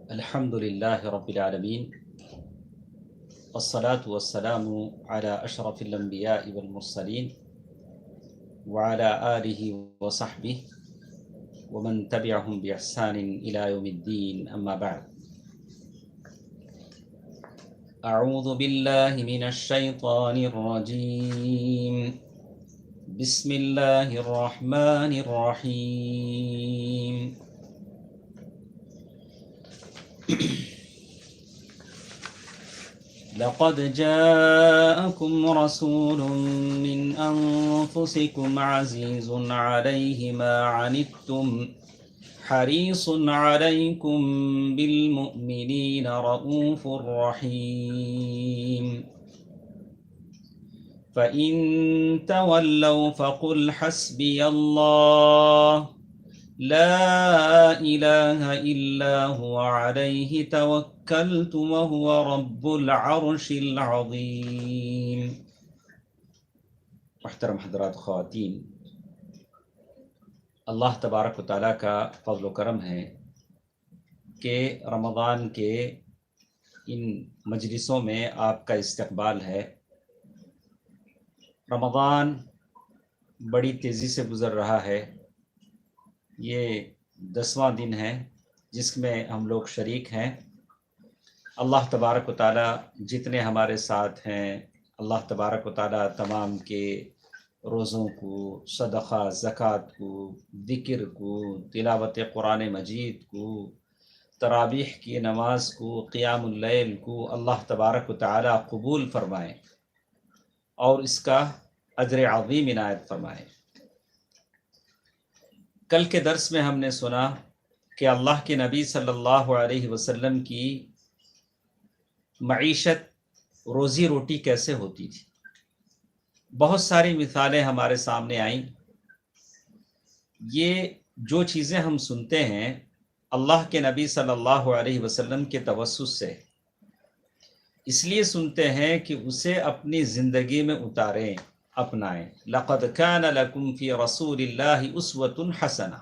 الحمد لله رب العالمين والصلاة والسلام على أشرف الأنبياء والمرسلين وعلى آله وصحبه ومن تبعهم بإحسان إلى يوم الدين. أما بعد، أعوذ بالله من الشيطان الرجيم. بسم الله الرحمن الرحيم. لقد جاءكم رسول من أنفسكم عزيز عليه ما عنتم حريص عليكم بالمؤمنين رؤوف رحيم. فإن تولوا فقل حسبي الله لا إله إلا هو عليه توكلت وهو رب العرش العظيم. محترم حضرات خواتین، اللہ تبارک و تعالیٰ کا فضل و کرم ہے کہ رمضان کے ان مجلسوں میں آپ کا استقبال ہے. رمضان بڑی تیزی سے گزر رہا ہے. یہ 10واں دن ہے جس میں ہم لوگ شریک ہیں. اللہ تبارک و تعالیٰ جتنے ہمارے ساتھ ہیں، اللہ تبارک و تعالیٰ تمام کے روزوں کو، صدقہ زکوٰۃ کو، ذکر کو، تلاوت قرآن مجید کو، تراویح کی نماز کو، قیام اللیل کو اللہ تبارک و تعالیٰ قبول فرمائیں اور اس کا اجر عظیم عنایت فرمائیں. کل کے درس میں ہم نے سنا کہ اللہ کے نبی صلی اللہ علیہ وسلم کی معیشت، روزی روٹی کیسے ہوتی تھی. بہت ساری مثالیں ہمارے سامنے آئیں. یہ جو چیزیں ہم سنتے ہیں اللہ کے نبی صلی اللہ علیہ وسلم کے توسط سے اس لیے سنتے ہیں کہ اسے اپنی زندگی میں اتاریں، اپنائیں. لقد كان لكم في رسول الله اسوة حسنہ.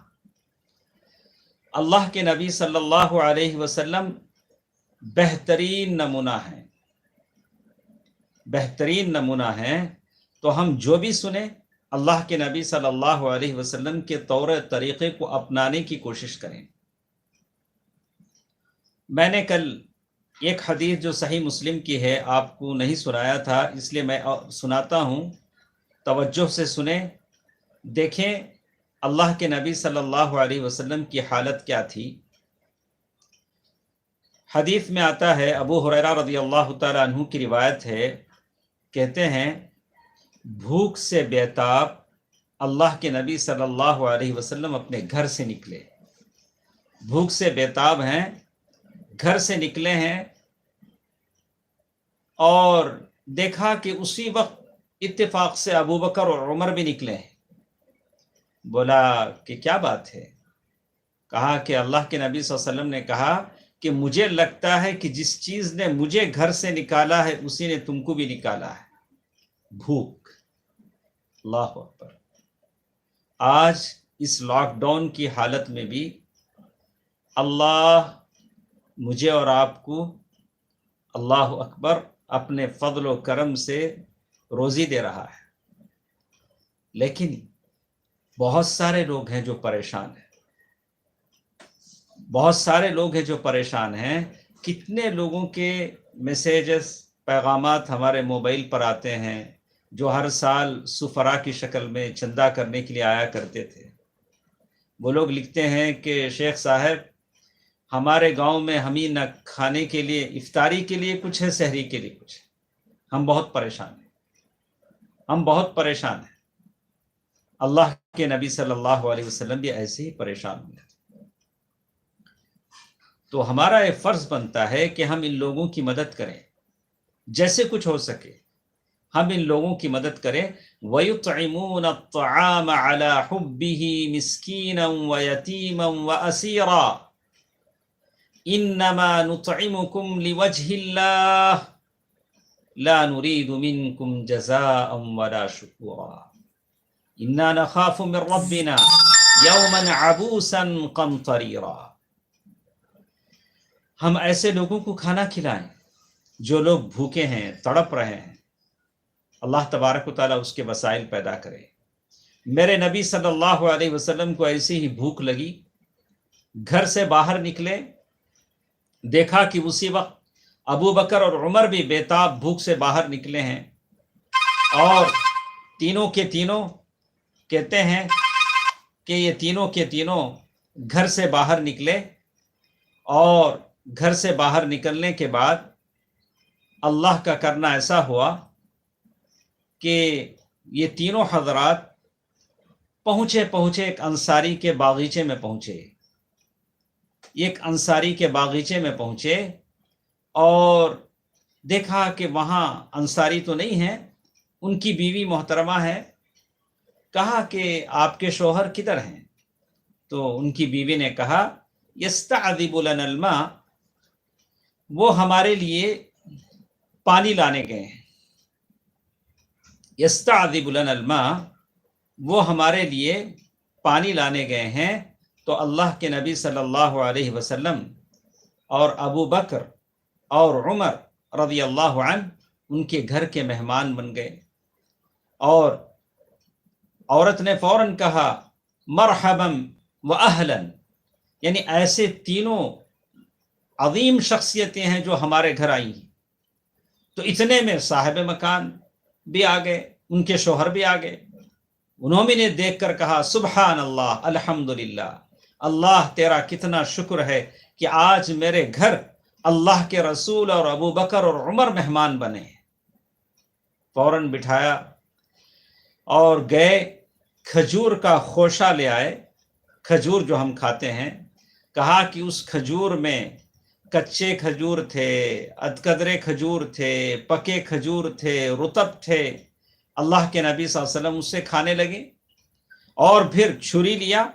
اللہ کے نبی صلی اللہ علیہ وسلم بہترین نمونہ ہیں، بہترین نمونہ ہیں. تو ہم جو بھی سنیں اللہ کے نبی صلی اللہ علیہ وسلم کے طور طریقے کو اپنانے کی کوشش کریں. میں نے کل ایک حدیث جو صحیح مسلم کی ہے آپ کو نہیں سنایا تھا، اس لیے میں سناتا ہوں. توجہ سے سنیں، دیکھیں اللہ کے نبی صلی اللہ علیہ وسلم کی حالت کیا تھی. حدیث میں آتا ہے، ابو ہریرہ رضی اللہ تعالیٰ عنہ کی روایت ہے، کہتے ہیں بھوک سے بیتاب اللہ کے نبی صلی اللہ علیہ وسلم اپنے گھر سے نکلے. بھوک سے بیتاب ہیں، گھر سے نکلے ہیں اور دیکھا کہ اسی وقت اتفاق سے ابو بکر اور عمر بھی نکلے ہیں. بولا کہ کیا بات ہے؟ کہا کہ اللہ کے نبی صلی اللہ علیہ وسلم نے کہا کہ مجھے لگتا ہے کہ جس چیز نے مجھے گھر سے نکالا ہے اسی نے تم کو بھی نکالا ہے، بھوک. اللہ اکبر. آج اس لاک ڈاؤن کی حالت میں بھی اللہ مجھے اور آپ کو، اللہ اکبر، اپنے فضل و کرم سے روزی دے رہا ہے. لیکن بہت سارے لوگ ہیں جو پریشان ہیں، بہت سارے لوگ ہیں جو پریشان ہیں. کتنے لوگوں کے میسیجز، پیغامات ہمارے موبائل پر آتے ہیں جو ہر سال سفرا کی شکل میں چندہ کرنے کے لیے آیا کرتے تھے. وہ لوگ لکھتے ہیں کہ شیخ صاحب ہمارے گاؤں میں ہم ہی نہ کھانے کے لیے، افطاری کے لیے کچھ ہے، سحری کے لیے کچھ ہے. ہم بہت پریشان ہیں، ہم بہت پریشان ہیں. اللہ کے نبی صلی اللہ علیہ وسلم بھی ایسے ہی پریشان ہوئے. تو ہمارا یہ فرض بنتا ہے کہ ہم ان لوگوں کی مدد کریں، جیسے کچھ ہو سکے ہم ان لوگوں کی مدد کریں. وَيُطْعِمُونَ الطَّعَامَ عَلَى حُبِّهِ مِسْكِينًا وَيَتِيمًا وَأَسِيرًا إِنَّمَا نُطْعِمُكُمْ لِوَجْهِ اللَّهِ لَا نُرِيدُ مِنْكُمْ جَزَاءً وَلَا شُكُورًا إِنَّا نَخَافُ مِنْ رَبِّنَا يَوْمًا عَبُوسًا قَمْطَرِيرًا. ہم ایسے لوگوں کو کھانا کھلائیں جو لوگ بھوکے ہیں، تڑپ رہے ہیں، اللہ تبارک و تعالیٰ اس کے وسائل پیدا کرے۔ میرے نبی صلی اللہ علیہ وسلم کو ایسی ہی بھوک لگی، گھر سے باہر نکلے، دیکھا کہ اسی وقت ابو بکر اور عمر بھی بےتاب بھوک سے باہر نکلے ہیں، اور تینوں کے تینوں کہتے ہیں کہ یہ تینوں کے تینوں گھر سے باہر نکلے، اور گھر سے باہر نکلنے کے بعد اللہ کا کرنا ایسا ہوا کہ یہ تینوں حضرات پہنچے ایک انصاری کے باغیچے میں پہنچے، ایک انصاری کے باغیچے میں پہنچے اور دیکھا کہ وہاں انصاری تو نہیں ہے، ان کی بیوی محترمہ ہے۔ کہا کہ آپ کے شوہر کدھر ہیں؟ تو ان کی بیوی نے کہا یستعذب لنا الماء، وہ ہمارے لیے پانی لانے گئے ہیں۔ یستعذب لنا الماء، وہ ہمارے لیے پانی لانے گئے ہیں۔ تو اللہ کے نبی صلی اللہ علیہ وسلم اور ابو بکر اور عمر رضی اللہ عنہ ان کے گھر کے مہمان بن گئے، اور عورت نے فوراً کہا مرحبا و اہلا، یعنی ایسے تینوں عظیم شخصیتیں ہیں جو ہمارے گھر آئی ہیں۔ تو اتنے میں صاحب مکان بھی آ گئے، ان کے شوہر بھی آ گئے۔ انہوں نے دیکھ کر کہا سبحان اللہ الحمدللہ، اللہ تیرا کتنا شکر ہے کہ آج میرے گھر اللہ کے رسول اور ابو بکر اور عمر مہمان بنے۔ فوراً بٹھایا اور گئے، کھجور کا خوشہ لے آئے، کھجور جو ہم کھاتے ہیں۔ کہا کہ اس کھجور میں کچے کھجور تھے، ادکدرے کھجور تھے، پکے کھجور تھے، رطب تھے۔ اللہ کے نبی صلی اللہ علیہ وسلم اس سے کھانے لگے، اور پھر چھری لیا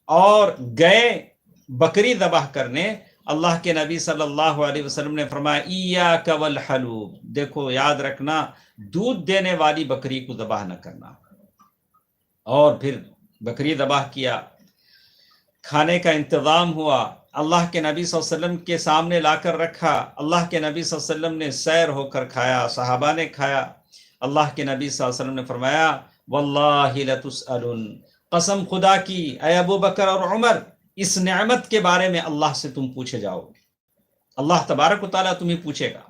اور گئے بکری ذبح کرنے۔ اللہ کے نبی صلی اللہ علیہ وسلم نے فرمایا ایاک والحلوب، دیکھو یاد رکھنا دودھ دینے والی بکری کو ذبح نہ کرنا۔ اور پھر بکری ذبح کیا، کھانے کا انتظام ہوا، اللہ کے نبی صلی اللہ علیہ وسلم کے سامنے لا کر رکھا۔ اللہ کے نبی صلی اللہ علیہ وسلم نے سیر ہو کر کھایا، صحابہ نے کھایا۔ اللہ کے نبی صلی اللہ علیہ وسلم نے فرمایا واللہ لتسألن، قسم خدا کی اے ابو بکر اور عمر، اس نعمت کے بارے میں اللہ سے تم پوچھے جاؤ گے، اللہ تبارک و تعالیٰ تمہیں پوچھے گا۔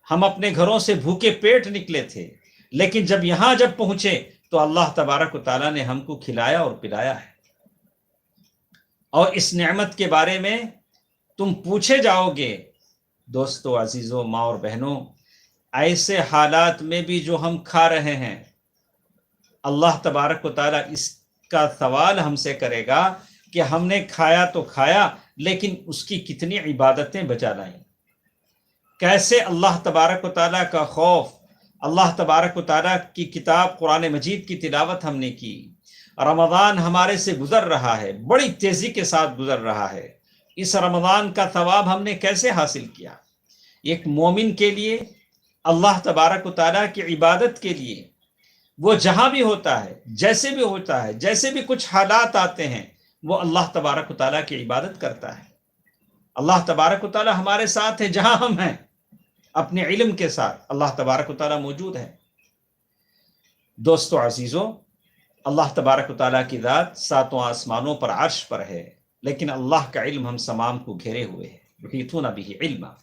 ہم اپنے گھروں سے بھوکے پیٹ نکلے تھے، لیکن جب پہنچے تو اللہ تبارک و تعالیٰ نے ہم کو کھلایا اور پلایا ہے، اور اس نعمت کے بارے میں تم پوچھے جاؤ گے۔ دوستو عزیزو، ماں اور بہنوں، ایسے حالات میں بھی جو ہم کھا رہے ہیں، اللہ تبارک و تعالیٰ اس کا سوال ہم سے کرے گا کہ ہم نے کھایا تو کھایا، لیکن اس کی کتنی عبادتیں بچا لائیں، کیسے اللہ تبارک و تعالیٰ کا خوف، اللہ تبارک و تعالیٰ کی کتاب قرآن مجید کی تلاوت ہم نے کی۔ رمضان ہمارے سے گزر رہا ہے، بڑی تیزی کے ساتھ گزر رہا ہے۔ اس رمضان کا ثواب ہم نے کیسے حاصل کیا؟ ایک مومن کے لیے اللہ تبارک و تعالیٰ کی عبادت کے لیے وہ جہاں بھی ہوتا ہے، جیسے بھی ہوتا ہے، جیسے بھی کچھ حالات آتے ہیں، وہ اللہ تبارک و تعالیٰ کی عبادت کرتا ہے۔ اللہ تبارک و تعالیٰ ہمارے ساتھ ہے، جہاں ہم ہیں اپنے علم کے ساتھ اللہ تبارک و تعالیٰ موجود ہے۔ دوستو عزیزو، اللہ تبارک و تعالیٰ کی ذات ساتوں آسمانوں پر عرش پر ہے، لیکن اللہ کا علم ہم تمام کو گھیرے ہوئے ہے، یحیطون بہ علما۔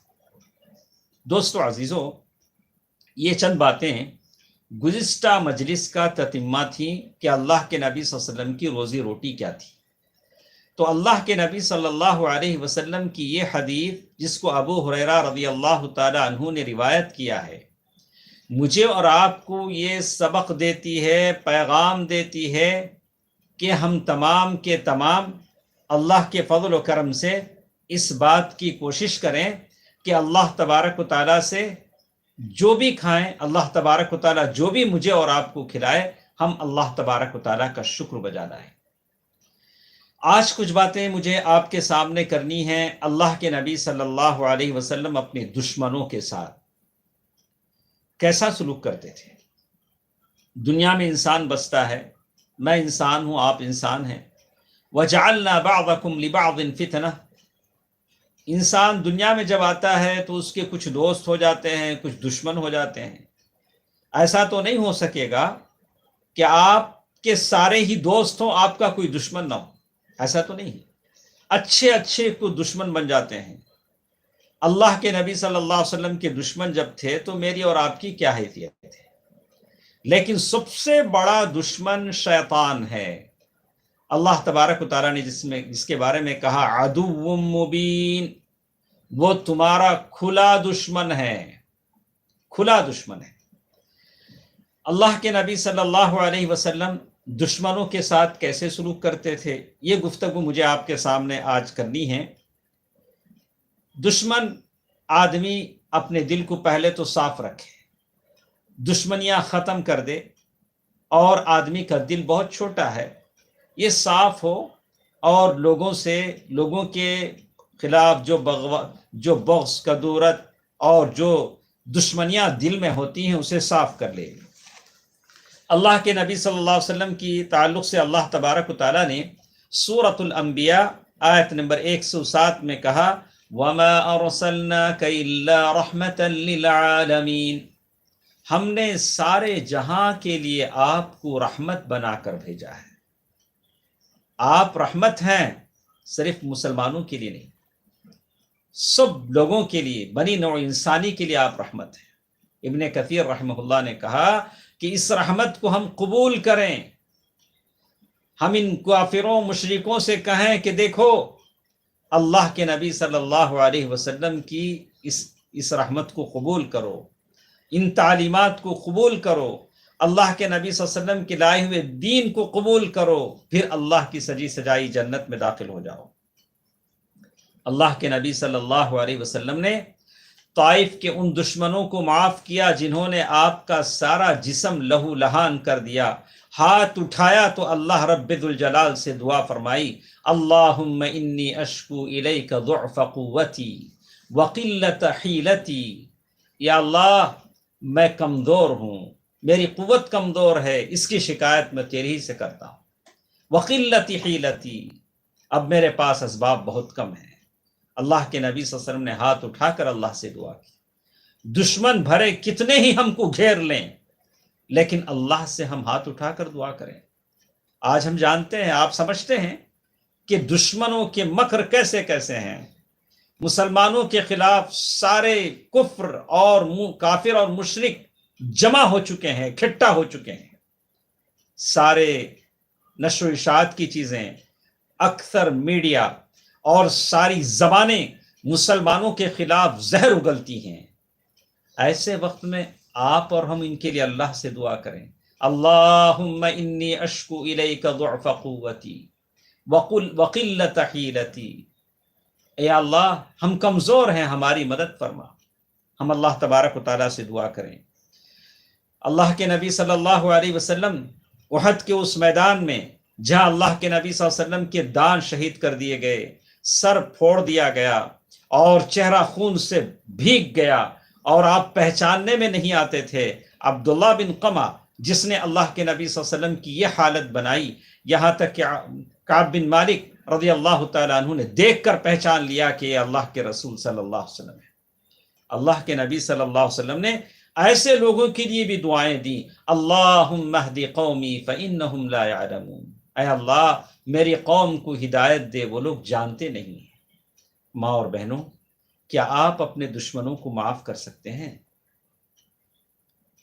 دوستو عزیزو، یہ چند باتیں گزشتہ مجلس کا تتمہ تھی کہ اللہ کے نبی صلی اللہ علیہ وسلم کی روزی روٹی کیا تھی۔ تو اللہ کے نبی صلی اللہ علیہ وسلم کی یہ حدیث، جس کو ابو ہریرہ رضی اللہ تعالی عنہ نے روایت کیا ہے، مجھے اور آپ کو یہ سبق دیتی ہے، پیغام دیتی ہے کہ ہم تمام کے تمام اللہ کے فضل و کرم سے اس بات کی کوشش کریں کہ اللہ تبارک و تعالیٰ سے جو بھی کھائیں، اللہ تبارک و تعالیٰ جو بھی مجھے اور آپ کو کھلائے، ہم اللہ تبارک و تعالیٰ کا شکر بجا لائیں۔ آج کچھ باتیں مجھے آپ کے سامنے کرنی ہیں۔ اللہ کے نبی صلی اللہ علیہ وسلم اپنے دشمنوں کے ساتھ کیسا سلوک کرتے تھے۔ دنیا میں انسان بستا ہے، میں انسان ہوں، آپ انسان ہیں۔ وَجَعَلْنَا بَعْضَكُمْ لِبَعْضٍ فِتْنَةً، انسان دنیا میں جب آتا ہے تو اس کے کچھ دوست ہو جاتے ہیں، کچھ دشمن ہو جاتے ہیں۔ ایسا تو نہیں ہو سکے گا کہ آپ کے سارے ہی دوست ہوں، آپ کا کوئی دشمن نہ ہو، ایسا تو نہیں ہے۔ اچھے اچھے کو دشمن بن جاتے ہیں۔ اللہ کے نبی صلی اللہ علیہ وسلم کے دشمن جب تھے تو میری اور آپ کی کیا حیثیت تھی؟ لیکن سب سے بڑا دشمن شیطان ہے۔ اللہ تبارک و تعالیٰ نے جس کے بارے میں کہا عدو مبین، وہ تمہارا کھلا دشمن ہے، کھلا دشمن ہے۔ اللہ کے نبی صلی اللہ علیہ وسلم دشمنوں کے ساتھ کیسے سلوک کرتے تھے، یہ گفتگو مجھے آپ کے سامنے آج کرنی ہے۔ دشمن آدمی اپنے دل کو پہلے تو صاف رکھے، دشمنیاں ختم کر دے، اور آدمی کا دل بہت چھوٹا ہے، یہ صاف ہو اور لوگوں کے خلاف جو بغض کدورت اور جو دشمنیاں دل میں ہوتی ہیں اسے صاف کر لے۔ اللہ کے نبی صلی اللہ علیہ وسلم کی تعلق سے اللہ تبارک و تعالیٰ نے سورۃ الانبیاء آیت نمبر 107 میں کہا وَمَا أَرْسَلْنَاكَ إِلَّا رَحْمَةً لِّلْعَالَمِينَ، ہم نے سارے جہاں کے لیے آپ کو رحمت بنا کر بھیجا ہے۔ آپ رحمت ہیں، صرف مسلمانوں کے لیے نہیں، سب لوگوں کے لیے، بنی نوع انسانی کے لیے آپ رحمت ہیں۔ ابن کثیر رحمہ اللہ نے کہا کہ اس رحمت کو ہم قبول کریں، ہم ان کافروں مشرکوں سے کہیں کہ دیکھو اللہ کے نبی صلی اللہ علیہ وسلم کی اس رحمت کو قبول کرو، ان تعلیمات کو قبول کرو، اللہ کے نبی صلی اللہ علیہ وسلم کے لائے ہوئے دین کو قبول کرو، پھر اللہ کی سجی سجائی جنت میں داخل ہو جاؤ۔ اللہ کے نبی صلی اللہ علیہ وسلم نے طائف کے ان دشمنوں کو معاف کیا جنہوں نے آپ کا سارا جسم لہو لہان کر دیا۔ ہاتھ اٹھایا تو اللہ رب ذوالجلال سے دعا فرمائی اللہم انی اشکو الیک ضعف قوتی وقلت حیلتی، یا اللہ میں کمزور ہوں، میری قوت کمزور ہے، اس کی شکایت میں تیری ہی سے کرتا ہوں۔ وقلت حیلتی، اب میرے پاس اسباب بہت کم ہیں۔ اللہ کے نبی صلی اللہ علیہ وسلم نے ہاتھ اٹھا کر اللہ سے دعا کی۔ دشمن بھرے کتنے ہی ہم کو گھیر لیں، لیکن اللہ سے ہم ہاتھ اٹھا کر دعا کریں۔ آج ہم جانتے ہیں، آپ سمجھتے ہیں کہ دشمنوں کے مکر کیسے کیسے ہیں۔ مسلمانوں کے خلاف سارے کفر اور کافر اور مشرک جمع ہو چکے ہیں، اکٹھا ہو چکے ہیں۔ سارے نشر و اشاعت کی چیزیں، اکثر میڈیا اور ساری زبانیں مسلمانوں کے خلاف زہر اگلتی ہیں۔ ایسے وقت میں آپ اور ہم ان کے لیے اللہ سے دعا کریں اللہم انی اشکو الیک ضعف قوتی وقلت حیلتی، اے اللہ ہم کمزور ہیں، ہماری مدد فرما۔ ہم اللہ تبارک و تعالیٰ سے دعا کریں۔ اللہ کے نبی صلی اللہ علیہ وسلم احد کے اس میدان میں جہاں اللہ کے نبی صلی اللہ علیہ وسلم کے دان شہید کر دیے گئے، سر پھوڑ دیا گیا اور چہرہ خون سے بھیگ گیا اور آپ پہچاننے میں نہیں آتے تھے، عبداللہ بن قمہ جس نے اللہ کے نبی صلی اللہ علیہ وسلم کی یہ حالت بنائی، یہاں تک کہ کعب بن مالک رضی اللہ تعالیٰ عنہ نے دیکھ کر پہچان لیا کہ یہ اللہ کے رسول صلی اللہ علیہ وسلم ہے۔ اللہ کے نبی صلی اللہ علیہ وسلم نے ایسے لوگوں کے لیے بھی دعائیں دیں اللہم اہد قومی فإنہم لا یعلمون، اے اللہ میری قوم کو ہدایت دے، وہ لوگ جانتے نہیں ہیں۔ ماں اور بہنوں، کیا آپ اپنے دشمنوں کو معاف کر سکتے ہیں؟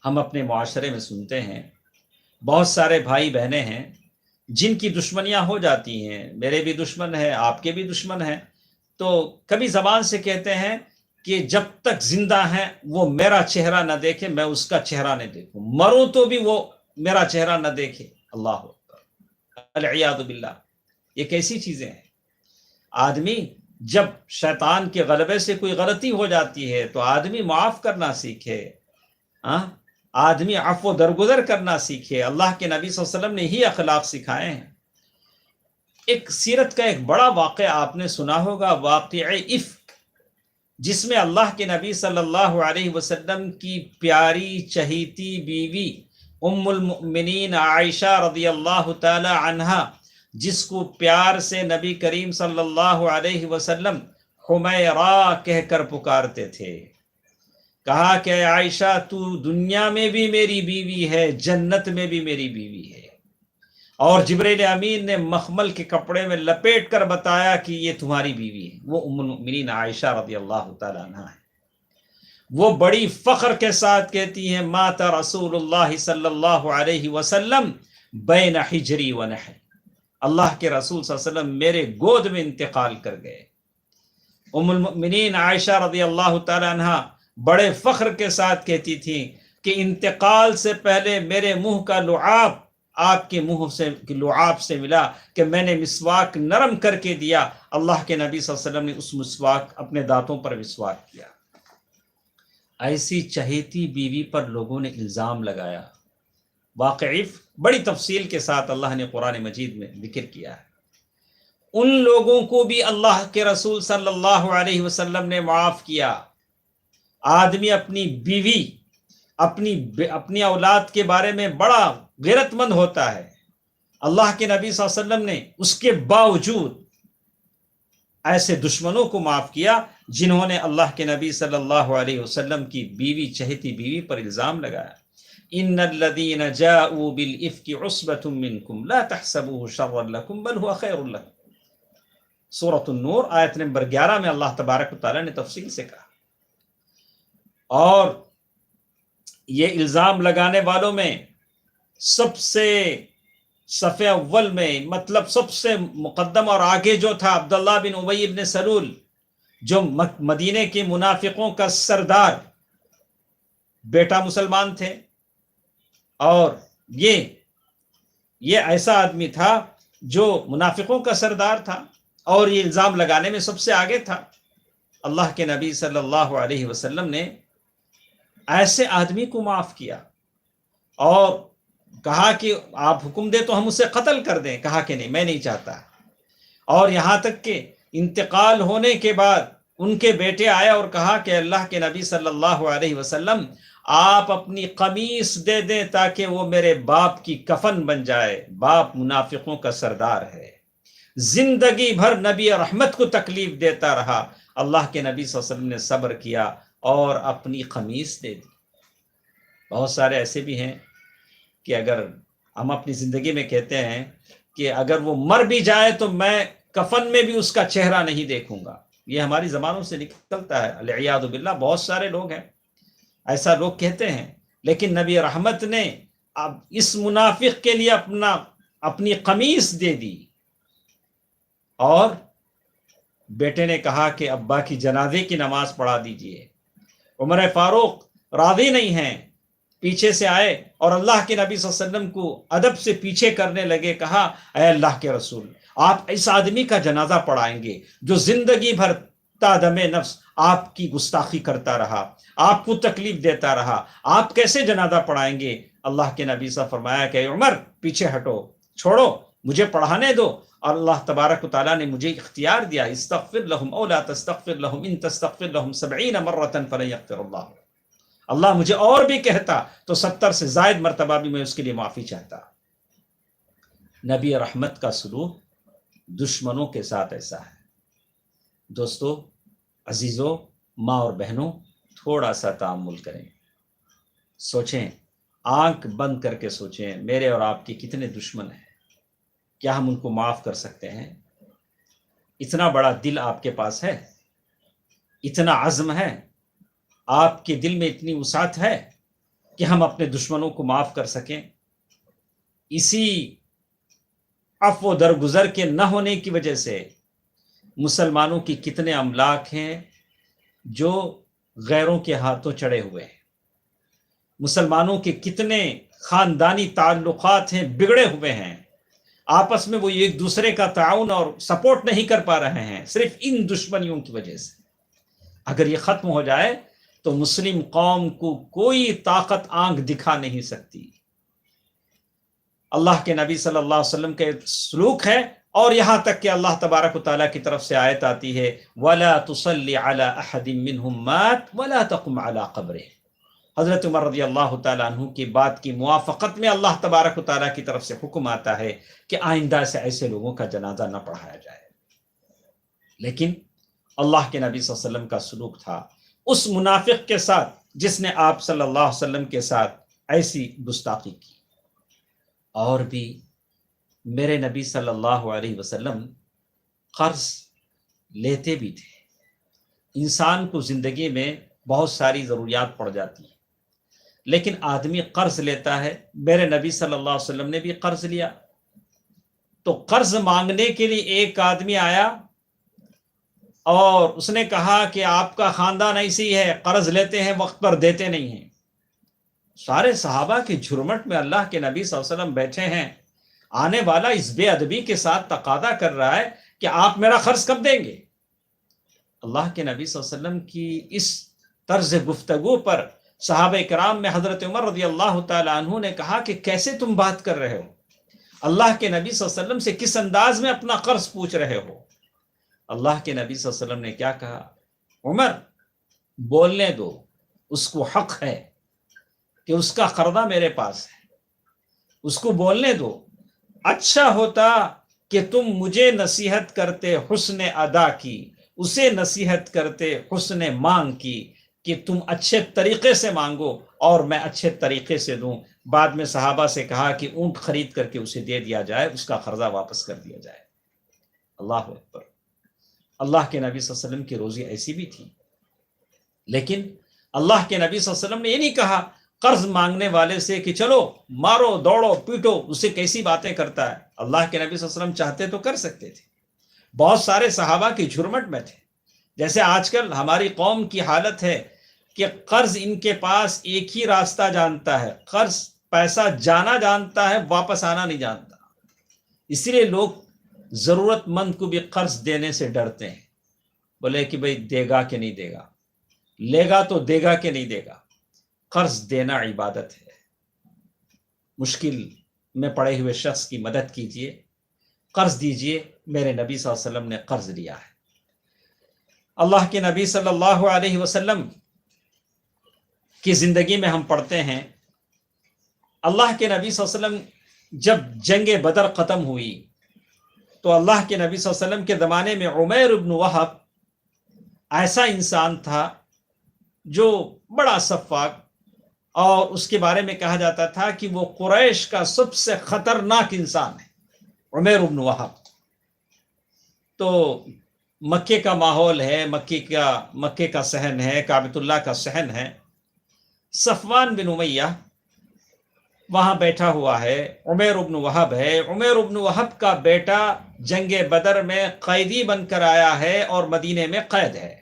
ہم اپنے معاشرے میں سنتے ہیں بہت سارے بھائی بہنیں ہیں جن کی دشمنیاں ہو جاتی ہیں، میرے بھی دشمن ہیں، آپ کے بھی دشمن ہیں، تو کبھی زبان سے کہتے ہیں کہ جب تک زندہ ہیں وہ میرا چہرہ نہ دیکھے، میں اس کا چہرہ نہیں دیکھوں، مروں تو بھی وہ میرا چہرہ نہ دیکھے۔ اللہ اکبر، العیاذ باللہ، یہ کیسی چیزیں ہیں؟ آدمی جب شیطان کے غلبے سے کوئی غلطی ہو جاتی ہے تو آدمی معاف کرنا سیکھے، آدمی عفو درگزر کرنا سیکھے۔ اللہ کے نبی صلی اللہ علیہ وسلم نے ہی اخلاق سکھائے ہیں۔ ایک سیرت کا ایک بڑا واقعہ آپ نے سنا ہوگا، واقعہ افک، جس میں اللہ کے نبی صلی اللہ علیہ وسلم کی پیاری چہیتی بیوی ام المؤمنین عائشہ رضی اللہ تعالی عنہا، جس کو پیار سے نبی کریم صلی اللہ علیہ وسلم حمیرا کہہ کر پکارتے تھے. کہا کہ اے عائشہ تو دنیا میں بھی میری بیوی ہے، جنت میں بھی میری بیوی ہے. اور جبریل امین نے مخمل کے کپڑے میں لپیٹ کر بتایا کہ یہ تمہاری بیوی ہے. وہ ام المؤمنین عائشہ رضی اللہ تعالی عنہا ہے. وہ بڑی فخر کے ساتھ کہتی ہیں مات رسول اللہ صلی اللہ علیہ وسلم بین حجری و نحری، اللہ کے رسول صلی اللہ علیہ وسلم میرے گود میں انتقال کر گئے. ام المؤمنین عائشہ رضی اللہ تعالی عنہا بڑے فخر کے ساتھ کہتی تھیں کہ انتقال سے پہلے میرے منہ کا لعاب آپ کے منہ سے لعاب سے ملا کہ میں نے مسواک نرم کر کے دیا. اللہ کے نبی صلی اللہ علیہ وسلم نے اس مسواک اپنے دانتوں پر مسواک کیا. ایسی چہیتی بیوی پر لوگوں نے الزام لگایا. واقعی بڑی تفصیل کے ساتھ اللہ نے قرآن مجید میں ذکر کیا ہے. ان لوگوں کو بھی اللہ کے رسول صلی اللہ علیہ وسلم نے معاف کیا. آدمی اپنی بیوی اپنی اولاد کے بارے میں بڑا غیرت مند ہوتا ہے. اللہ کے نبی صلی اللہ علیہ وسلم نے اس کے باوجود ایسے دشمنوں کو معاف کیا جنہوں نے اللہ کے نبی صلی اللہ علیہ وسلم کی بیوی چہیتی بیوی پر الزام لگایا. ان الذين جاءوا بالافك عصبة منكم لا تحسبوه شرا لكم بل هو خير لكم. سورۃ النور آیت نمبر 11 میں اللہ تبارک و تعالیٰ نے تفصیل سے کہا. اور یہ الزام لگانے والوں میں سب سے صف اول میں مطلب سب سے مقدم اور آگے جو تھا عبداللہ بن ابی بن سلول، جو مدینے کے منافقوں کا سردار بیٹا مسلمان تھے. اور یہ ایسا آدمی تھا جو منافقوں کا سردار تھا اور یہ الزام لگانے میں سب سے آگے تھا. اللہ کے نبی صلی اللہ علیہ وسلم نے ایسے آدمی کو معاف کیا اور کہا کہ آپ حکم دے تو ہم اسے قتل کر دیں. کہا کہ نہیں، میں نہیں چاہتا. اور یہاں تک کہ انتقال ہونے کے بعد ان کے بیٹے آئے اور کہا کہ اللہ کے نبی صلی اللہ علیہ وسلم آپ اپنی قمیص دے دیں تاکہ وہ میرے باپ کی کفن بن جائے. باپ منافقوں کا سردار ہے، زندگی بھر نبی رحمت کو تکلیف دیتا رہا. اللہ کے نبی صلی اللہ علیہ وسلم نے صبر کیا اور اپنی قمیص دے دی. بہت سارے ایسے بھی ہیں کہ اگر ہم اپنی زندگی میں کہتے ہیں کہ اگر وہ مر بھی جائے تو میں کفن میں بھی اس کا چہرہ نہیں دیکھوں گا. یہ ہماری زبانوں سے نکلتا ہے، العیاذ باللہ. بہت سارے لوگ ہیں ایسا لوگ کہتے ہیں، لیکن نبی رحمت نے اب اس منافق کے لیے اپنی قمیص دے دی. اور بیٹے نے کہا کہ ابا کی جنازے کی نماز پڑھا دیجئے. عمر فاروق راضی نہیں ہیں، پیچھے سے آئے اور اللہ کے نبی صلی اللہ علیہ وسلم کو ادب سے پیچھے کرنے لگے. کہا اے اللہ کے رسول، آپ اس آدمی کا جنازہ پڑھائیں گے جو زندگی بھر تا دم نفس آپ کی گستاخی کرتا رہا، آپ کو تکلیف دیتا رہا، آپ کیسے جنازہ پڑھائیں گے؟ اللہ کے نبی صلی اللہ علیہ وسلم فرمایا کہ عمر پیچھے ہٹو، چھوڑو، مجھے پڑھانے دو. اور اللہ تبارک و تعالیٰ نے مجھے اختیار دیا، استغفر لهم او لا تستغفر لهم ان تستغفر لهم 70 مرة فلن يغفر الله. اللہ مجھے اور بھی کہتا تو 70 سے زائد مرتبہ بھی میں اس کے لیے معافی چاہتا. نبی رحمت کا سلوک دشمنوں کے ساتھ ایسا ہے. دوستو، عزیزوں، ماں اور بہنوں، تھوڑا سا تأمل کریں، سوچیں، آنکھ بند کر کے سوچیں میرے اور آپ کے کتنے دشمن ہیں. کیا ہم ان کو معاف کر سکتے ہیں؟ اتنا بڑا دل آپ کے پاس ہے، اتنا عزم ہے، آپ کے دل میں اتنی وسعت ہے کہ ہم اپنے دشمنوں کو معاف کر سکیں؟ اسی عفو درگزر کے نہ ہونے کی وجہ سے مسلمانوں کی کتنے املاک ہیں جو غیروں کے ہاتھوں چڑھے ہوئے ہیں. مسلمانوں کے کتنے خاندانی تعلقات ہیں بگڑے ہوئے ہیں. آپس میں وہ ایک دوسرے کا تعاون اور سپورٹ نہیں کر پا رہے ہیں صرف ان دشمنیوں کی وجہ سے. اگر یہ ختم ہو جائے تو مسلم قوم کو کوئی طاقت آنکھ دکھا نہیں سکتی. اللہ کے نبی صلی اللہ علیہ وسلم کے سلوک ہے. اور یہاں تک کہ اللہ تبارک و تعالیٰ کی طرف سے آیت آتی ہے وَلَا تُصَلِّ عَلَىٰ أَحَدٍ مِّنْهُمْ مَاتَ وَلَا تَقُمْ عَلَىٰ قَبْرِهِ. حضرت عمر رضی اللہ تعالیٰ عنہ کی بات کی موافقت میں اللہ تبارک و تعالیٰ کی طرف سے حکم آتا ہے کہ آئندہ سے ایسے لوگوں کا جنازہ نہ پڑھایا جائے. لیکن اللہ کے نبی صلی اللہ علیہ وسلم کا سلوک تھا اس منافق کے ساتھ جس نے آپ صلی اللہ علیہ وسلم کے ساتھ ایسی گستاخی کی۔ اور بھی میرے نبی صلی اللہ علیہ وسلم قرض لیتے بھی تھے۔ انسان کو زندگی میں بہت ساری ضروریات پڑ جاتی ہیں، لیکن آدمی قرض لیتا ہے۔ میرے نبی صلی اللہ علیہ وسلم نے بھی قرض لیا، تو قرض مانگنے کے لیے ایک آدمی آیا اور اس نے کہا کہ آپ کا خاندان ایسی ہے، قرض لیتے ہیں وقت پر دیتے نہیں ہیں۔ سارے صحابہ کی جھرمٹ میں اللہ کے نبی صلی اللہ علیہ وسلم بیٹھے ہیں، آنے والا اس بے ادبی کے ساتھ تقاضا کر رہا ہے کہ آپ میرا قرض کب دیں گے؟ اللہ کے نبی صلی اللہ علیہ وسلم کی اس طرز گفتگو پر صحابہ کرام میں حضرت عمر رضی اللہ تعالیٰ عنہ نے کہا کہ کیسے تم بات کر رہے ہو؟ اللہ کے نبی صلی اللہ علیہ وسلم سے کس انداز میں اپنا قرض پوچھ رہے ہو؟ اللہ کے نبی صلی اللہ علیہ وسلم نے کیا کہا؟ عمر بولنے دو، اس کو حق ہے کہ اس کا قرضہ میرے پاس ہے، اس کو بولنے دو۔ اچھا ہوتا کہ تم مجھے نصیحت کرتے حسن ادا کی، اسے نصیحت کرتے حسن مانگ کی، کہ تم اچھے طریقے سے مانگو اور میں اچھے طریقے سے دوں۔ بعد میں صحابہ سے کہا کہ اونٹ خرید کر کے اسے دے دیا جائے، اس کا قرضہ واپس کر دیا جائے۔ اللہ اکبر۔ اللہ کے نبی صلی اللہ علیہ وسلم کی روزی ایسی بھی تھی، لیکن اللہ کے نبی صلی اللہ علیہ وسلم نے یہ نہیں کہا قرض مانگنے والے سے کہ چلو مارو دوڑو پیٹو، اسے کیسی باتیں کرتا ہے۔ اللہ کے نبی صلی اللہ علیہ وسلم چاہتے تو کر سکتے تھے۔ بہت سارے صحابہ کی جھرمٹ میں تھے، جیسے آج کل ہماری قوم کی حالت ہے کہ قرض ان کے پاس ایک ہی راستہ جانتا ہے، قرض پیسہ جانا جانتا ہے، واپس آنا نہیں جانتا۔ اسی لیے لوگ ضرورت مند کو بھی قرض دینے سے ڈرتے ہیں، بولے کہ بھئی دے گا کہ نہیں دے گا، لے گا تو دے گا کہ نہیں دے گا۔ قرض دینا عبادت ہے۔ مشکل میں پڑے ہوئے شخص کی مدد کیجئے، قرض دیجئے۔ میرے نبی صلی اللہ علیہ وسلم نے قرض لیا ہے۔ اللہ کے نبی صلی اللہ علیہ وسلم کی زندگی میں ہم پڑھتے ہیں، اللہ کے نبی صلی اللہ علیہ وسلم جب جنگ بدر ختم ہوئی تو اللہ کے نبی صلی اللہ علیہ وسلم کے زمانے میں عمیر بن وہب ایسا انسان تھا جو بڑا سفاک، اور اس کے بارے میں کہا جاتا تھا کہ وہ قریش کا سب سے خطرناک انسان ہے، عمیر بن وہب۔ تو مکے کا ماحول ہے، مکے کا صحن ہے، کعبۃ اللہ کا صحن ہے۔ صفوان بن امیہ وہاں بیٹھا ہوا ہے، عمیر بن وہب ہے۔ عمیر بن وہب کا بیٹا جنگ بدر میں قیدی بن کر آیا ہے اور مدینے میں قید ہے۔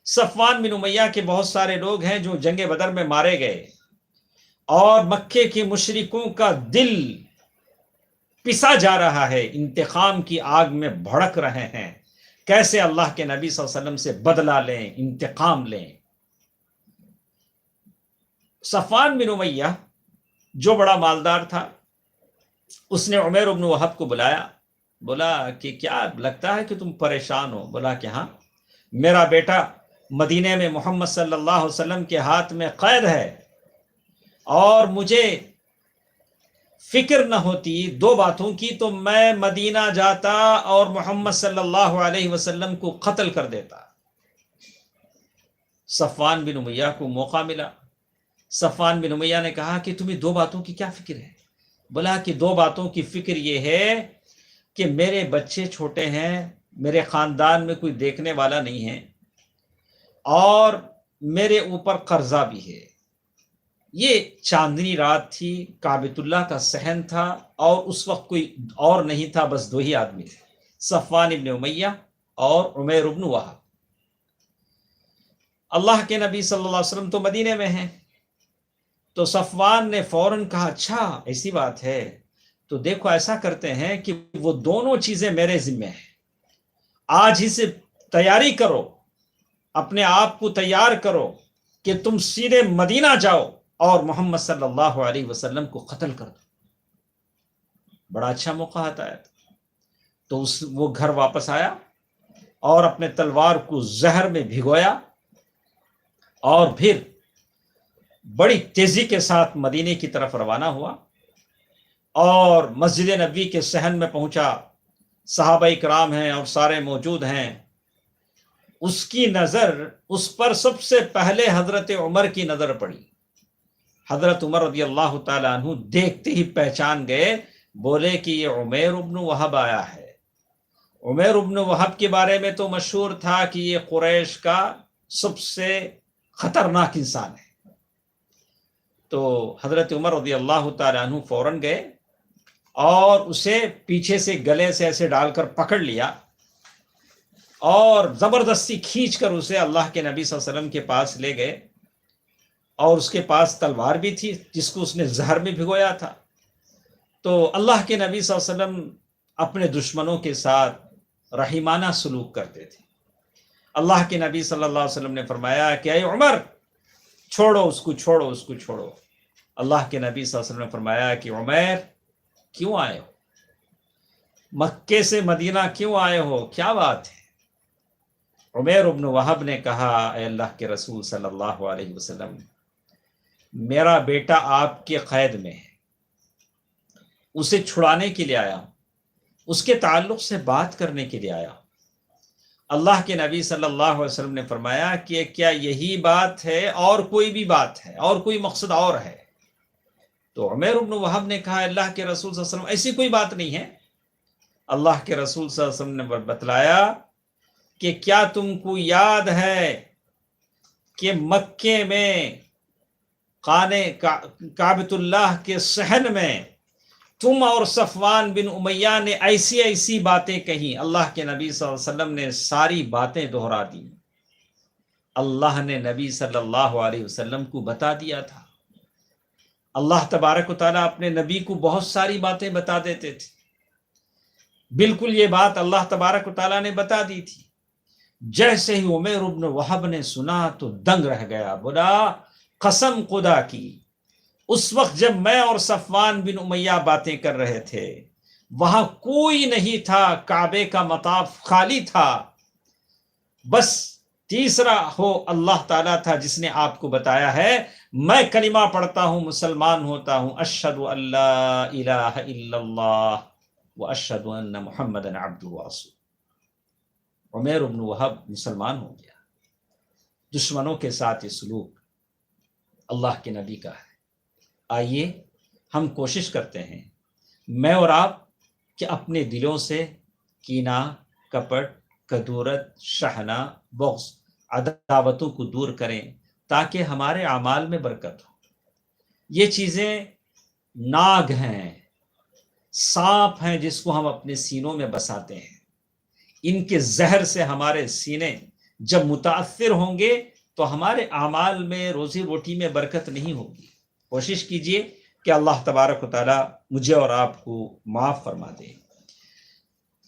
صفوان بن امیہ کے بہت سارے لوگ ہیں جو جنگ بدر میں مارے گئے، اور مکے کے مشرکوں کا دل پسا جا رہا ہے، انتقام کی آگ میں بھڑک رہے ہیں، کیسے اللہ کے نبی صلی اللہ علیہ وسلم سے بدلہ لیں، انتقام لیں۔ صفوان بن امیہ جو بڑا مالدار تھا، اس نے عمیر بن وہب کو بلایا، بولا کہ کیا لگتا ہے کہ تم پریشان ہو؟ بولا کہ ہاں، میرا بیٹا مدینے میں محمد صلی اللہ علیہ وسلم کے ہاتھ میں قید ہے، اور مجھے فکر نہ ہوتی دو باتوں کی تو میں مدینہ جاتا اور محمد صلی اللہ علیہ وسلم کو قتل کر دیتا۔ صفوان بن امیہ کو موقع ملا۔ صفوان بن امیہ نے کہا کہ تمہیں دو باتوں کی کیا فکر ہے؟ بولا کہ دو باتوں کی فکر یہ ہے کہ میرے بچے چھوٹے ہیں، میرے خاندان میں کوئی دیکھنے والا نہیں ہے، اور میرے اوپر قرضہ بھی ہے۔ یہ چاندنی رات تھی، کعبۃ اللہ کا صحن تھا، اور اس وقت کوئی اور نہیں تھا، بس دو ہی آدمی تھے، صفوان بن امیہ اور عمیر بن وہب۔ اللہ کے نبی صلی اللہ علیہ وسلم تو مدینے میں ہیں، تو صفوان نے فوراً کہا اچھا ایسی بات ہے، تو دیکھو ایسا کرتے ہیں کہ وہ دونوں چیزیں میرے ذمہ ہیں، آج ہی سے تیاری کرو، اپنے آپ کو تیار کرو کہ تم سیدھے مدینہ جاؤ اور محمد صلی اللہ علیہ وسلم کو قتل کر دو۔ بڑا اچھا موقع آتا ہے۔ تو وہ گھر واپس آیا اور اپنے تلوار کو زہر میں بھگویا، اور پھر بڑی تیزی کے ساتھ مدینے کی طرف روانہ ہوا، اور مسجد نبوی کے صحن میں پہنچا۔ صحابہ کرام ہیں اور سارے موجود ہیں، اس کی نظر اس پر سب سے پہلے حضرت عمر کی نظر پڑی. حضرت عمر رضی اللہ تعالیٰ عنہ دیکھتے ہی پہچان گئے، بولے کہ یہ عمیر ابن وہب آیا ہے. عمیر ابن وہب کے بارے میں تو مشہور تھا کہ یہ قریش کا سب سے خطرناک انسان ہے. تو حضرت عمر رضی اللہ تعالیٰ عنہ فوراً گئے اور اسے پیچھے سے گلے سے ایسے ڈال کر پکڑ لیا اور زبردستی کھینچ کر اسے اللہ کے نبی صلی اللہ علیہ وسلم کے پاس لے گئے. اور اس کے پاس تلوار بھی تھی جس کو اس نے زہر میں بھگویا تھا. تو اللہ کے نبی صلی اللہ علیہ وسلم اپنے دشمنوں کے ساتھ رحیمانہ سلوک کرتے تھے. اللہ کے نبی صلی اللہ علیہ وسلم نے فرمایا کہ اے عمر، چھوڑو اس کو، چھوڑو اس کو، چھوڑو. اللہ کے نبی صلی اللہ علیہ وسلم نے فرمایا کہ عمر کیوں آئے ہو؟ مکے سے مدینہ کیوں آئے ہو؟ کیا بات ہے؟ عمیر ابن وہب نے کہا، اے اللہ کے رسول صلی اللہ علیہ وسلم، میرا بیٹا آپ کے قید میں ہے، اسے چھڑانے کے لیے آیا ہوں، اس کے تعلق سے بات کرنے کے لیے آیا ہوں. اللہ کے نبی صلی اللہ علیہ وسلم نے فرمایا کہ کیا یہی بات ہے اور کوئی بھی بات ہے اور کوئی مقصد اور ہے؟ تو عمیر ابن وہب نے کہا، اللہ کے رسول صلی اللہ علیہ وسلم ایسی کوئی بات نہیں ہے. اللہ کے رسول صلی اللہ علیہ وسلم نے بتلایا کہ کیا تم کو یاد ہے کہ مکے میں کعبۃ اللہ کے صحن میں تم اور صفوان بن امیہ نے ایسی ایسی باتیں کہیں. اللہ کے نبی صلی اللہ علیہ وسلم نے ساری باتیں دہرا دی. اللہ نے نبی صلی اللہ علیہ وسلم کو بتا دیا تھا. اللہ تبارک و تعالیٰ اپنے نبی کو بہت ساری باتیں بتا دیتے تھے. بالکل یہ بات اللہ تبارک و تعالیٰ نے بتا دی تھی. جیسے ہی عمیر ابن وہب نے سنا تو دنگ رہ گیا، بولا قسم خدا کی، اس وقت جب میں اور صفوان بن امیہ باتیں کر رہے تھے وہاں کوئی نہیں تھا، کعبے کا مطاف خالی تھا، بس تیسرا ہو اللہ تعالیٰ تھا جس نے آپ کو بتایا ہے. میں کلمہ پڑھتا ہوں، مسلمان ہوتا ہوں، اشہد ان لا الہ الا اللہ واشہد ان محمدا عبدہ ورسولہ. عمیر ابن وہب مسلمان ہو گیا. دشمنوں کے ساتھ یہ سلوک اللہ کے نبی کا ہے. آئیے ہم کوشش کرتے ہیں، میں اور آپ، کہ اپنے دلوں سے کینہ، کپٹ، کدورت، شحنہ، بغض، عداوتوں کو دور کریں تاکہ ہمارے اعمال میں برکت ہو. یہ چیزیں ناگ ہیں، سانپ ہیں جس کو ہم اپنے سینوں میں بساتے ہیں. ان کے زہر سے ہمارے سینے جب متاثر ہوں گے تو ہمارے اعمال میں، روزی روٹی میں برکت نہیں ہوگی. کوشش کیجئے کہ اللہ تبارک و تعالیٰ مجھے اور آپ کو معاف فرما دے.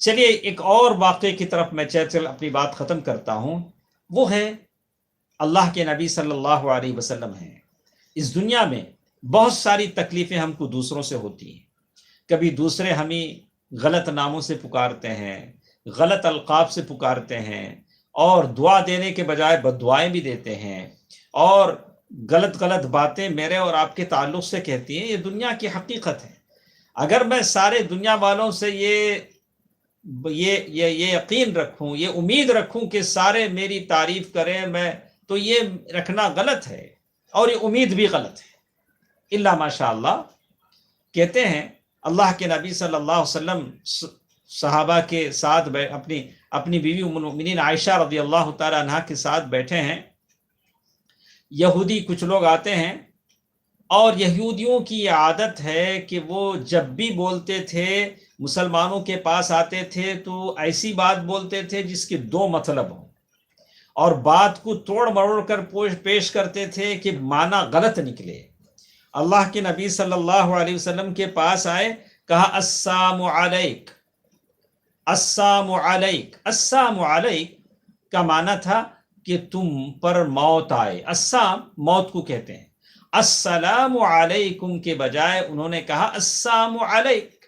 چلیے ایک اور واقعے کی طرف میں چل اپنی بات ختم کرتا ہوں. وہ ہے اللہ کے نبی صلی اللہ علیہ وسلم ہیں. اس دنیا میں بہت ساری تکلیفیں ہم کو دوسروں سے ہوتی ہیں. کبھی دوسرے ہمیں غلط ناموں سے پکارتے ہیں، غلط القاب سے پکارتے ہیں، اور دعا دینے کے بجائے بد دعائیں بھی دیتے ہیں، اور غلط غلط باتیں میرے اور آپ کے تعلق سے کہتی ہیں. یہ دنیا کی حقیقت ہے. اگر میں سارے دنیا والوں سے یہ یقین رکھوں، یہ امید رکھوں کہ سارے میری تعریف کریں، میں تو یہ رکھنا غلط ہے اور یہ امید بھی غلط ہے. الا ماشاء اللہ. کہتے ہیں اللہ کے نبی صلی اللہ علیہ وسلم صحابہ کے ساتھ اپنی بیوی ام المؤمنین عائشہ رضی اللہ تعالی عنہا کے ساتھ بیٹھے ہیں. یہودی کچھ لوگ آتے ہیں، اور یہودیوں کی یہ عادت ہے کہ وہ جب بھی بولتے تھے، مسلمانوں کے پاس آتے تھے تو ایسی بات بولتے تھے جس کے دو مطلب ہوں، اور بات کو توڑ مروڑ کر پیش کرتے تھے کہ معنی غلط نکلے. اللہ کے نبی صلی اللہ علیہ وسلم کے پاس آئے، کہا السلام علیک، السلام علیک. السلام علیک کا معنی تھا کہ تم پر موت آئے. السلام موت کو کہتے ہیں. السلام علیکم کے بجائے انہوں نے کہا السلام علیک.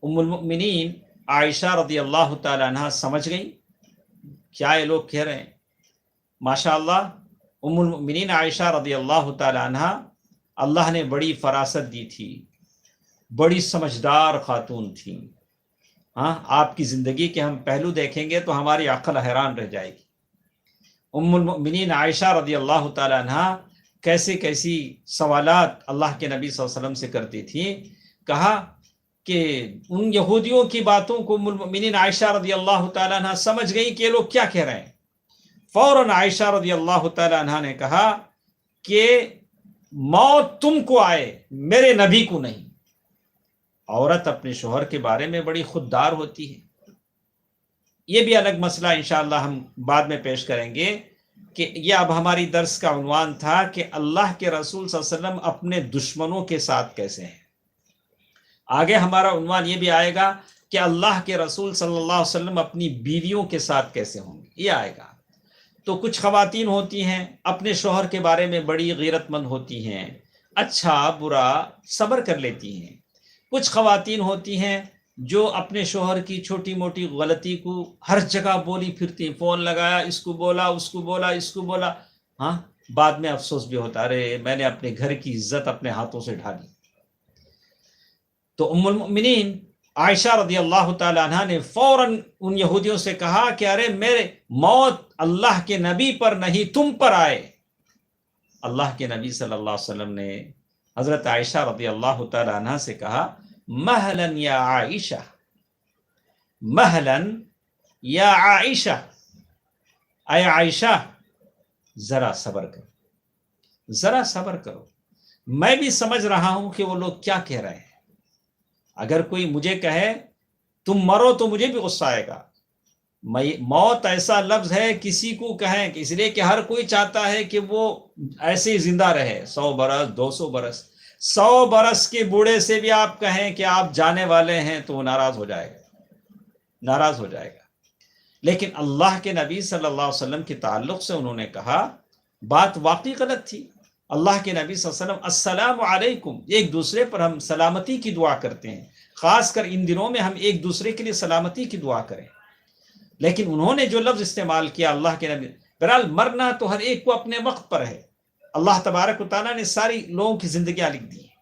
ام المؤمنین عائشہ رضی اللہ تعالی عنہ سمجھ گئی کیا یہ لوگ کہہ رہے ہیں. ماشاء اللہ ام المؤمنین عائشہ رضی اللہ تعالی عنہ، اللہ نے بڑی فراست دی تھی، بڑی سمجھدار خاتون تھیں. ہاں آپ کی زندگی کے ہم پہلو دیکھیں گے تو ہماری عقل حیران رہ جائے گی. ام المؤمنین عائشہ رضی اللہ تعالی عنہ کیسی سوالات اللہ کے نبی صلی اللہ علیہ وسلم سے کرتی تھیں. کہا کہ ان یہودیوں کی باتوں کو ام المؤمنین عائشہ رضی اللہ تعالی عنہ سمجھ گئی کہ یہ لوگ کیا کہہ رہے ہیں. فوراً عائشہ رضی اللہ تعالی عنہ نے کہا کہ موت تم کو آئے میرے نبی کو نہیں. عورت اپنے شوہر کے بارے میں بڑی خوددار ہوتی ہے. یہ بھی الگ مسئلہ انشاءاللہ ہم بعد میں پیش کریں گے کہ یہ اب ہماری درس کا عنوان تھا کہ اللہ کے رسول صلی اللہ علیہ وسلم اپنے دشمنوں کے ساتھ کیسے ہیں. آگے ہمارا عنوان یہ بھی آئے گا کہ اللہ کے رسول صلی اللہ علیہ وسلم اپنی بیویوں کے ساتھ کیسے ہوں گے، یہ آئے گا. تو کچھ خواتین ہوتی ہیں اپنے شوہر کے بارے میں بڑی غیرت مند ہوتی ہیں، اچھا برا صبر کر لیتی ہیں. کچھ خواتین ہوتی ہیں جو اپنے شوہر کی چھوٹی موٹی غلطی کو ہر جگہ بولی پھرتی ہیں، فون لگایا اس کو بولا اس کو بولا اس کو بولا، ہاں بعد میں افسوس بھی ہوتا ارے میں نے اپنے گھر کی عزت اپنے ہاتھوں سے ڈھا لی. تو ام المؤمنین عائشہ رضی اللہ تعالی عنہ نے فوراً ان یہودیوں سے کہا کہ ارے میرے موت اللہ کے نبی پر نہیں تم پر آئے. اللہ کے نبی صلی اللہ علیہ وسلم نے حضرت عائشہ رضی اللہ تعالی عنہ سے کہا مہلن یا عائشہ، مہلن یا عائشہ، اے عائشہ ذرا صبر کرو، ذرا صبر کرو. میں بھی سمجھ رہا ہوں کہ وہ لوگ کیا کہہ رہے ہیں. اگر کوئی مجھے کہے تم مرو تو مجھے بھی غصہ آئے گا. موت ایسا لفظ ہے کسی کو کہیں کہ اس لیے کہ ہر کوئی چاہتا ہے کہ وہ ایسے ہی زندہ رہے 100 برس 200 برس. 100 برس کے بوڑھے سے بھی آپ کہیں کہ آپ جانے والے ہیں تو وہ ناراض ہو جائے گا، ناراض ہو جائے گا. لیکن اللہ کے نبی صلی اللہ علیہ وسلم کے تعلق سے انہوں نے کہا بات واقعی غلط تھی. اللہ کے نبی صلی اللہ علیہ وسلم السلام علیکم، ایک دوسرے پر ہم سلامتی کی دعا کرتے ہیں، خاص کر ان دنوں میں ہم ایک دوسرے کے لیے سلامتی کی دعا کریں. لیکن انہوں نے جو لفظ استعمال کیا اللہ کے نبی، بہرحال مرنا تو ہر ایک کو اپنے وقت پر ہے. اللہ تبارک و تعالیٰ نے ساری لوگوں کی زندگیاں لکھ دی ہیں.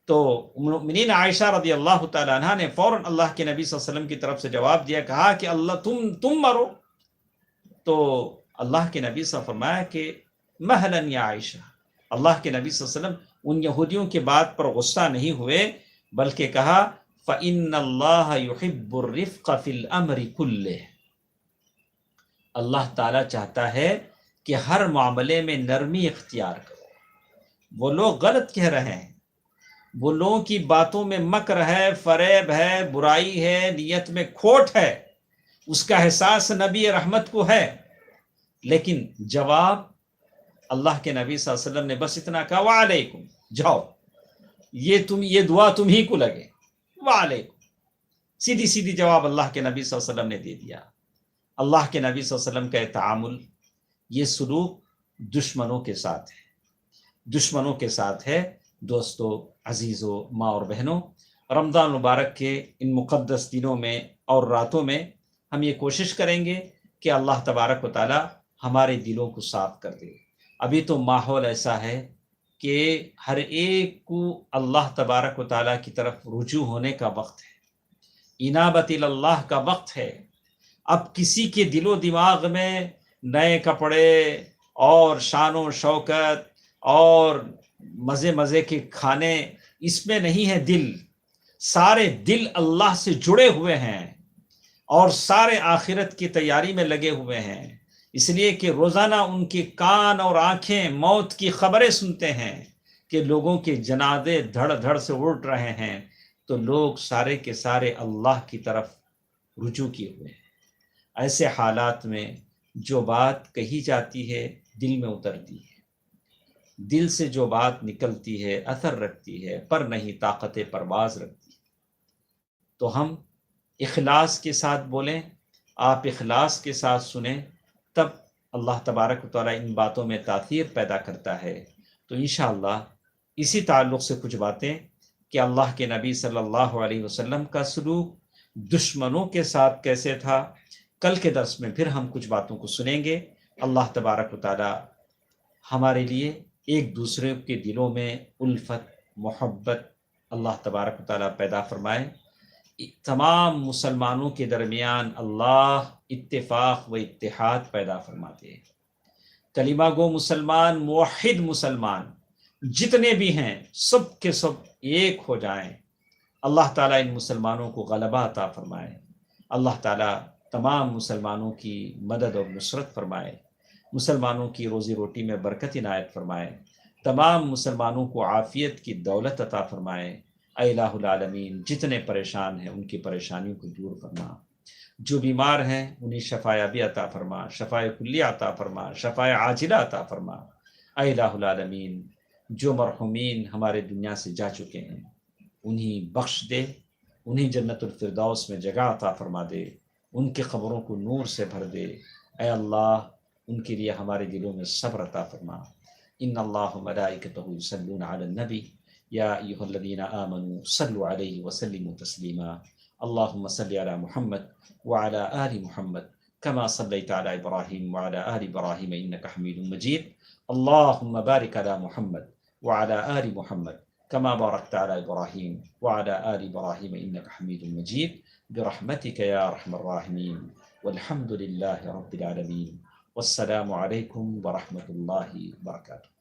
تو ام المؤمنین عائشہ رضی اللہ تعالی عنہ نے فوراً اللہ کے نبی صلی اللہ علیہ وسلم کی طرف سے جواب دیا، کہا کہ اللہ تم مرو. تو اللہ کے نبی صلی اللہ علیہ وسلم فرمایا کہ مہلن یا عائشہ. اللہ کے نبی صلی اللہ علیہ وسلم ان یہودیوں کے بات پر غصہ نہیں ہوئے بلکہ کہا فَإِنَّ اللَّهَ يُحِبُّ الرِّفْقَ فِي الْأَمْرِ كُلِّهِ. اللہ تعالیٰ چاہتا ہے کہ ہر معاملے میں نرمی اختیار کرو. وہ لوگ غلط کہہ رہے ہیں، وہ لوگوں کی باتوں میں مکر ہے، فریب ہے، برائی ہے، نیت میں کھوٹ ہے، اس کا احساس نبی رحمت کو ہے. لیکن جواب اللہ کے نبی صلی اللہ علیہ وسلم نے بس اتنا کہا وعلیکم، جاؤ یہ دعا تم ہی کو لگے، وعلیکم. سیدھی سیدھی جواب اللہ کے نبی صلی اللہ علیہ وسلم نے دے دیا. اللہ کے نبی صلی اللہ علیہ وسلم کا یہ تعامل، یہ سلوک دشمنوں کے ساتھ ہے، دشمنوں کے ساتھ ہے. دوستو، عزیزو، ماں اور بہنوں، رمضان مبارک کے ان مقدس دنوں میں اور راتوں میں ہم یہ کوشش کریں گے کہ اللہ تبارک و تعالی ہمارے دلوں کو صاف کر دے. ابھی تو ماحول ایسا ہے کہ ہر ایک کو اللہ تبارک و تعالیٰ کی طرف رجوع ہونے کا وقت ہے، انابت اللہ کا وقت ہے. اب کسی کے دل و دماغ میں نئے کپڑے اور شان و شوکت اور مزے کے کھانے، اس میں نہیں ہے دل. سارے دل اللہ سے جڑے ہوئے ہیں اور سارے آخرت کی تیاری میں لگے ہوئے ہیں، اس لیے کہ روزانہ ان کے کان اور آنکھیں موت کی خبریں سنتے ہیں کہ لوگوں کے جنازے دھڑ دھڑ سے اڑ رہے ہیں. تو لوگ سارے کے سارے اللہ کی طرف رجوع کیے ہوئے ہیں. ایسے حالات میں جو بات کہی جاتی ہے دل میں اترتی ہے، دل سے جو بات نکلتی ہے اثر رکھتی ہے، پر نہیں طاقت پرواز رکھتی ہے. تو ہم اخلاص کے ساتھ بولیں، آپ اخلاص کے ساتھ سنیں، تب اللہ تبارک و تعالیٰ ان باتوں میں تاثیر پیدا کرتا ہے. تو انشاءاللہ اسی تعلق سے کچھ باتیں کہ اللہ کے نبی صلی اللہ علیہ وسلم کا سلوک دشمنوں کے ساتھ کیسے تھا، کل کے درس میں پھر ہم کچھ باتوں کو سنیں گے. اللہ تبارک و تعالیٰ ہمارے لیے ایک دوسرے کے دلوں میں الفت، محبت اللہ تبارک و تعالیٰ پیدا فرمائے. تمام مسلمانوں کے درمیان اللہ اتفاق و اتحاد پیدا فرماتے ہیں۔ کلمہ گو مسلمان، موحد مسلمان جتنے بھی ہیں سب کے سب ایک ہو جائیں، اللہ تعالیٰ ان مسلمانوں کو غلبہ عطا فرمائے، اللہ تعالیٰ تمام مسلمانوں کی مدد اور نصرت فرمائے، مسلمانوں کی روزی روٹی میں برکت عنایت فرمائے، تمام مسلمانوں کو عافیت کی دولت عطا فرمائے۔ اے الہ العالمین، جتنے پریشان ہیں ان کی پریشانیوں کو دور فرما، جو بیمار ہیں انہیں شفا یابی عطا فرما، شفا کلی عطا فرما، شفا عاجلہ عطا فرما۔ اے الہ العالمین، جو مرحومین ہمارے دنیا سے جا چکے ہیں انہیں بخش دے، انہیں جنت الفردوس میں جگہ عطا فرما دے، ان کی قبروں کو نور سے بھر دے۔ اے اللہ، ان کے لیے ہمارے دلوں میں صبر عطا فرما۔ ان اللہ ملائکتہ یصلون علی النبی یا ایھا الذین آمنوا صلوا علیہ وسلموا تسلیما۔ اللهم صل على محمد وعلى آل محمد كما صليت على إبراهيم وعلى آل إبراهيم إنك حميد مجيد۔ اللهم بارك على محمد وعلى آل محمد كما باركت على إبراهيم وعلى آل إبراهيم إنك حميد مجيد برحمتك يا أرحم الراحمين، والحمد لله رب العالمين، والسلام عليكم ورحمة الله وبركاته۔